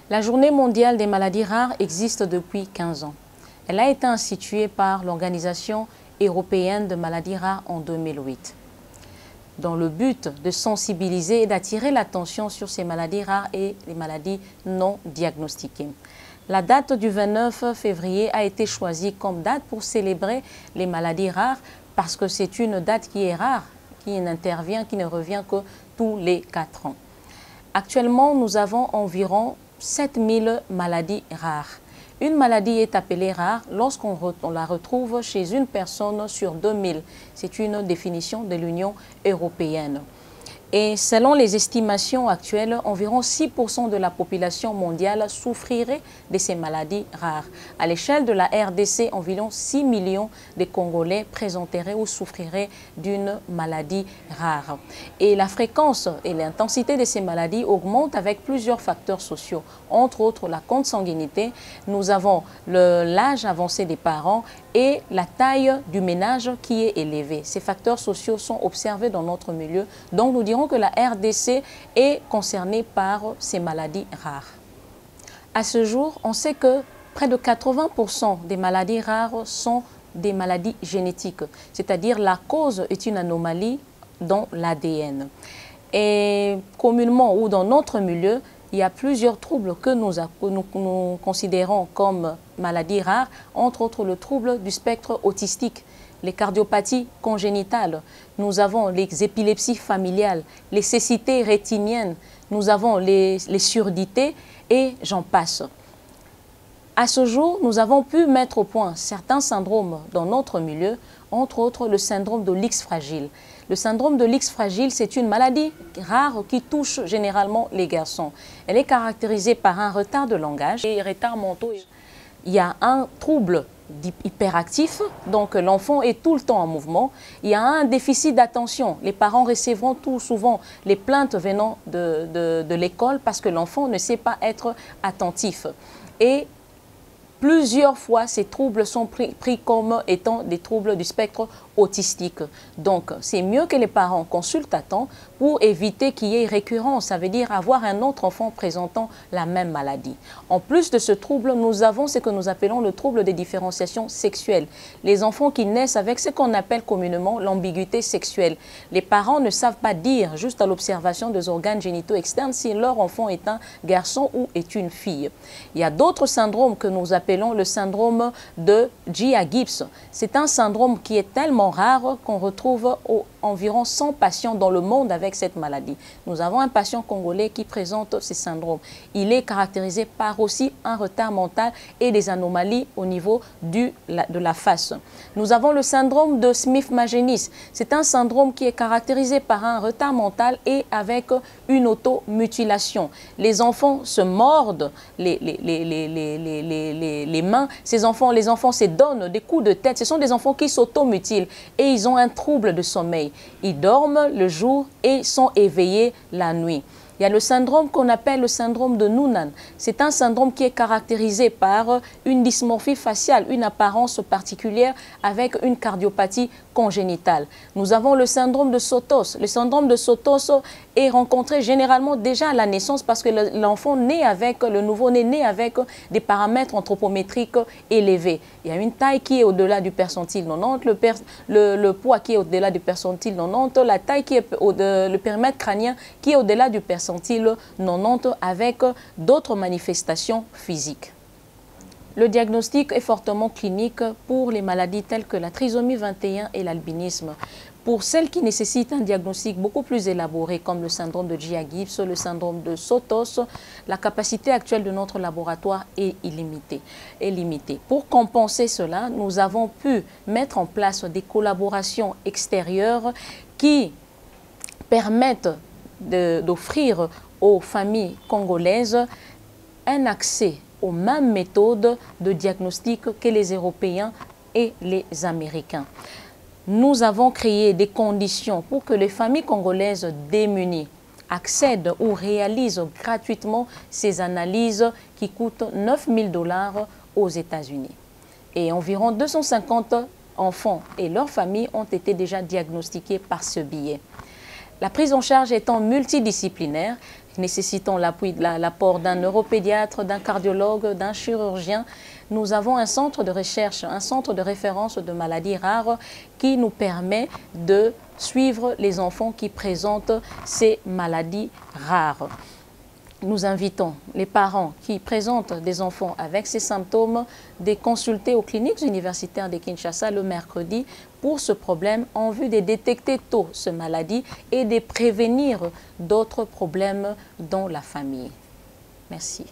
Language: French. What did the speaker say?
La Journée mondiale des maladies rares existe depuis 15 ans. Elle a été instituée par l'Organisation européenne de maladies rares en 2008, dans le but de sensibiliser et d'attirer l'attention sur ces maladies rares et les maladies non diagnostiquées. La date du 29 février a été choisie comme date pour célébrer les maladies rares parce que c'est une date qui est rare, qui n'intervient, qui ne revient que tous les 4 ans. Actuellement, nous avons environ 7000 maladies rares. Une maladie est appelée rare lorsqu'on la retrouve chez une personne sur 2000. C'est une définition de l'Union européenne. Et selon les estimations actuelles, environ 6% de la population mondiale souffrirait de ces maladies rares. À l'échelle de la RDC, environ 6 millions de Congolais présenteraient ou souffriraient d'une maladie rare. Et la fréquence et l'intensité de ces maladies augmentent avec plusieurs facteurs sociaux. Entre autres, la consanguinité, nous avons l'âge avancé des parents et la taille du ménage qui est élevée. Ces facteurs sociaux sont observés dans notre milieu, donc nous dirons que la RDC est concernée par ces maladies rares. À ce jour, on sait que près de 80% des maladies rares sont des maladies génétiques, c'est-à-dire la cause est une anomalie dans l'ADN. Et communément ou dans notre milieu, il y a plusieurs troubles que nous considérons comme maladies rares, entre autres le trouble du spectre autistique, les cardiopathies congénitales, nous avons les épilepsies familiales, les cécités rétiniennes, nous avons les surdités et j'en passe. À ce jour, nous avons pu mettre au point certains syndromes dans notre milieu, entre autres le syndrome de l'X fragile. Le syndrome de l'X fragile, c'est une maladie rare qui touche généralement les garçons. Elle est caractérisée par un retard de langage et retards mentaux. Il y a un trouble hyperactif, donc l'enfant est tout le temps en mouvement. Il y a un déficit d'attention. Les parents recevront tout souvent les plaintes venant de l'école parce que l'enfant ne sait pas être attentif. Et plusieurs fois, ces troubles sont pris comme étant des troubles du spectre autistique. Donc, c'est mieux que les parents consultent à temps pour éviter qu'il y ait récurrence, ça veut dire avoir un autre enfant présentant la même maladie. En plus de ce trouble, nous avons ce que nous appelons le trouble des différenciations sexuelles. Les enfants qui naissent avec ce qu'on appelle communément l'ambiguïté sexuelle. Les parents ne savent pas dire, juste à l'observation des organes génitaux externes, si leur enfant est un garçon ou est une fille. Il y a d'autres syndromes que nous appelons le syndrome de Gibbs. C'est un syndrome qui est tellement rare qu'on retrouve environ 100 patients dans le monde avec cette maladie. Nous avons un patient congolais qui présente ce syndrome. Il est caractérisé par aussi un retard mental et des anomalies au niveau de la face. Nous avons le syndrome de Smith-Magenis. C'est un syndrome qui est caractérisé par un retard mental et avec une automutilation. Les enfants se mordent les mains. Les enfants se donnent des coups de tête. Ce sont des enfants qui s'automutilent et ils ont un trouble de sommeil. Ils dorment le jour et sont éveillés la nuit. Il y a le syndrome qu'on appelle le syndrome de Noonan. C'est un syndrome qui est caractérisé par une dysmorphie faciale, une apparence particulière avec une cardiopathie congénitale. Nous avons le syndrome de Sotos. Le syndrome de Sotos est rencontré généralement déjà à la naissance parce que l'enfant naît avec, le nouveau-né naît avec des paramètres anthropométriques élevés. Il y a une taille qui est au-delà du percentile 90, le poids qui est au-delà du percentile 90, la taille qui est le périmètre crânien qui est au-delà du percentile 90 avec d'autres manifestations physiques. Le diagnostic est fortement clinique pour les maladies telles que la trisomie 21 et l'albinisme. Pour celles qui nécessitent un diagnostic beaucoup plus élaboré, comme le syndrome de Gibbs, le syndrome de Sotos, la capacité actuelle de notre laboratoire est limitée. Pour compenser cela, nous avons pu mettre en place des collaborations extérieures qui permettent d'offrir aux familles congolaises un accès aux mêmes méthodes de diagnostic que les Européens et les Américains. Nous avons créé des conditions pour que les familles congolaises démunies accèdent ou réalisent gratuitement ces analyses qui coûtent 9 000 $ aux États-Unis. Et environ 250 enfants et leurs familles ont été déjà diagnostiqués par ce biais. La prise en charge étant multidisciplinaire, nécessitant l'apport d'un neuropédiatre, d'un cardiologue, d'un chirurgien, nous avons un centre de recherche, un centre de référence de maladies rares qui nous permet de suivre les enfants qui présentent ces maladies rares. Nous invitons les parents qui présentent des enfants avec ces symptômes de consulter aux cliniques universitaires de Kinshasa le mercredi pour ce problème en vue de détecter tôt cette maladie et de prévenir d'autres problèmes dans la famille. Merci.